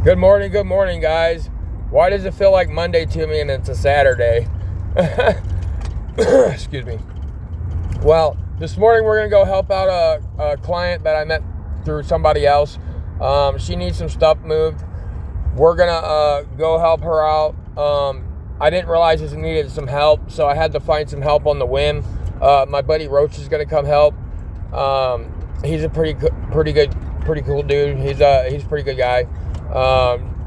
Good morning, guys. Why does it feel like Monday to me and it's a Saturday? Excuse me. Well, this morning we're going to go help out a client that I met through somebody else. She needs some stuff moved. We're going to go help her out. I didn't realize she needed some help, so I had to find some help on the whim. My buddy Roach is going to come help. He's a pretty cool dude. He's a pretty good guy.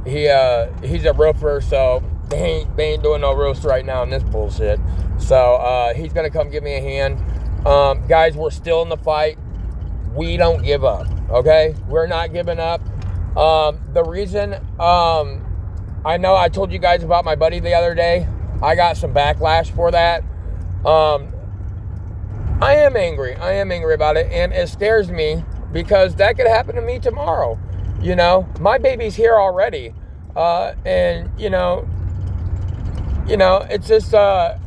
He's a roofer, so they ain't doing no roofs right now in this bullshit. So he's gonna come give me a hand. Guys, we're still in the fight. We don't give up. Okay, we're not giving up. The reason I know I told you guys about my buddy the other day. I got some backlash for that. I am angry about it, and it scares me because that could happen to me tomorrow. You know, my baby's here already, and you know, it's just I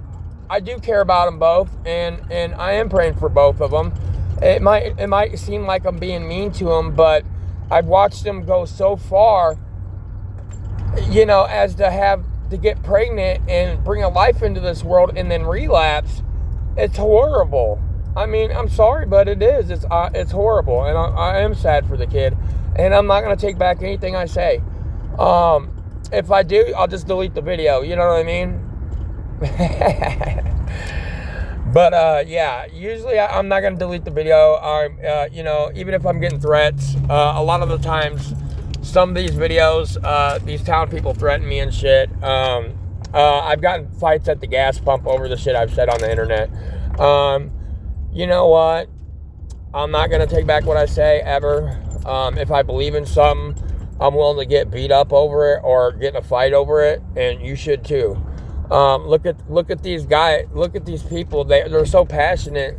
do care about them both, and I am praying for both of them. It might seem like I'm being mean to them, but I've watched them go so far, you know, as to get pregnant and bring a life into this world and then relapse. It's horrible. I mean, I'm sorry, but it is. It's horrible, and I am sad for the kid. And I'm not going to take back anything I say. If I do, I'll just delete the video. You know what I mean? But, yeah, usually I'm not going to delete the video. You know, even if I'm getting threats, a lot of the times, some of these videos, these town people threaten me and shit. I've gotten fights at the gas pump over the shit I've said on the internet. You know what? I'm not going to take back what I say, ever. If I believe in something, I'm willing to get beat up over it or get in a fight over it, and you should too. Look at these guys. Look at these people. They're so passionate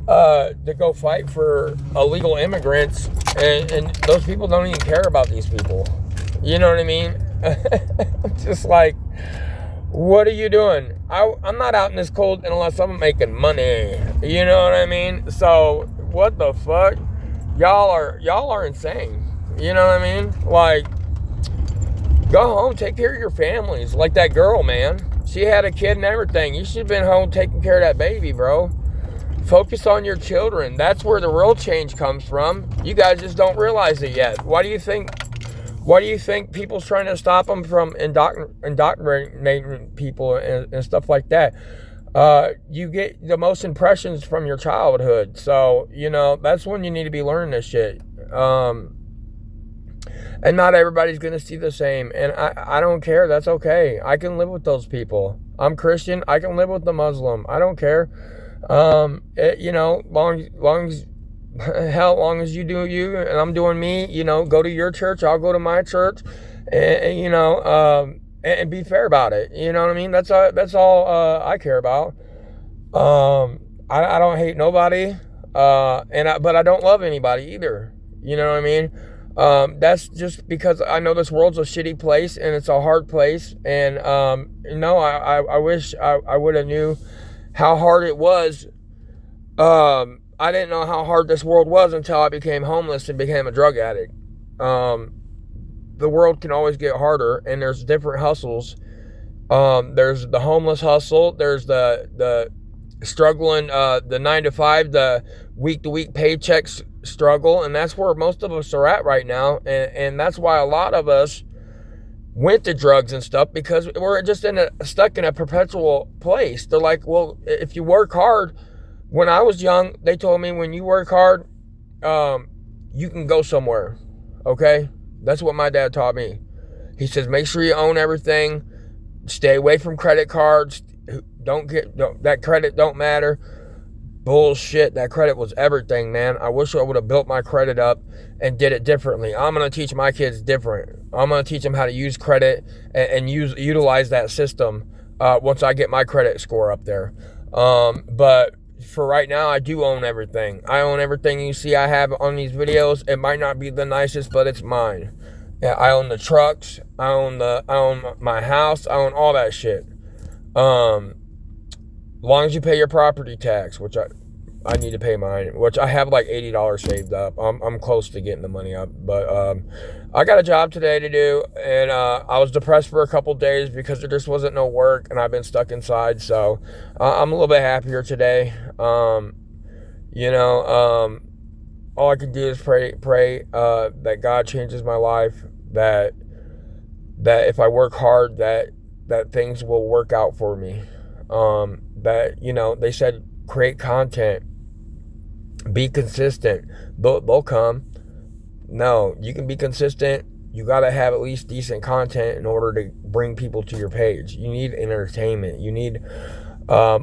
to go fight for illegal immigrants, and those people don't even care about these people. You know what I mean? Just like, what are you doing? I'm not out in this cold unless I'm making money. You know what I mean? So what the fuck? Y'all are insane. You know what I mean? Like, go home, take care of your families. Like that girl, man. She had a kid and everything. You should have been home taking care of that baby, bro. Focus on your children. That's where the real change comes from. You guys just don't realize it yet. Why do you think people's trying to stop them from indoctrinating people and stuff like that? You get the most impressions from your childhood. So, you know, that's when you need to be learning this shit. And not everybody's going to see the same. And I don't care. That's okay. I can live with those people. I'm Christian. I can live with the Muslim. I don't care. You know, long as you do you and I'm doing me, you know, go to your church. I'll go to my church, and you know, and be fair about it. You know what I mean? That's all I care about. I don't hate nobody, but I don't love anybody either. You know what I mean? That's just because I know this world's a shitty place and it's a hard place. And no, I wish I would have knew how hard it was. I didn't know how hard this world was until I became homeless and became a drug addict. The world can always get harder, and there's different hustles. There's the homeless hustle. There's the struggling, the 9 to 5, the week to week paychecks struggle, and that's where most of us are at right now. And that's why a lot of us went to drugs and stuff, because we're just stuck in a perpetual place. They're like, well, if you work hard. When I was young, they told me when you work hard, you can go somewhere. Okay? That's what my dad taught me. He says, make sure you own everything. Stay away from credit cards. That credit don't matter. Bullshit. That credit was everything, man. I wish I would have built my credit up and did it differently. I'm going to teach my kids different. I'm going to teach them how to use credit and utilize that system once I get my credit score up there. But for right now, I do own everything. I own everything you see I have on these videos. It might not be the nicest, but it's mine. Yeah, I own the trucks. I own my house. I own all that shit. Long as you pay your property tax, which I need to pay mine, which I have like $80 saved up. I'm close to getting the money up, but I got a job today to do, and I was depressed for a couple days because there just wasn't no work, and I've been stuck inside. So I'm a little bit happier today. You know, all I can do is pray that God changes my life. That if I work hard, that things will work out for me. That, you know, they said create content, be consistent. They'll come. No, you can be consistent. You got to have at least decent content in order to bring people to your page. You need entertainment. You need,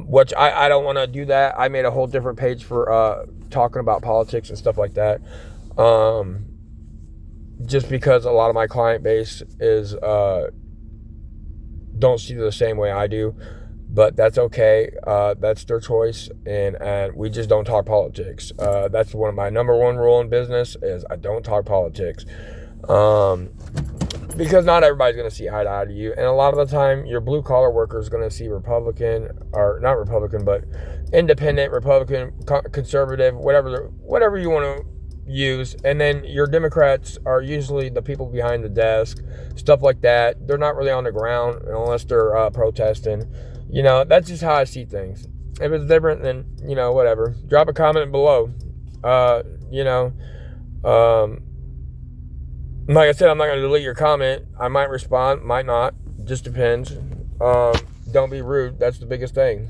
which I don't want to do that. I made a whole different page for talking about politics and stuff like that. Just because a lot of my client base is don't see it the same way I do. But that's okay. That's their choice, and we just don't talk politics. That's one of my number one rule in business is I don't talk politics, because not everybody's going to see eye to eye to you, and a lot of the time your blue collar worker is going to see Republican, or not Republican, but independent, Republican, conservative, whatever you want to use, and then your Democrats are usually the people behind the desk, stuff like that. They're not really on the ground unless they're protesting. You know, that's just how I see things. If it's different, then, you know, whatever. Drop a comment below. You know, like I said, I'm not going to delete your comment. I might respond, might not. Just depends. Don't be rude. That's the biggest thing.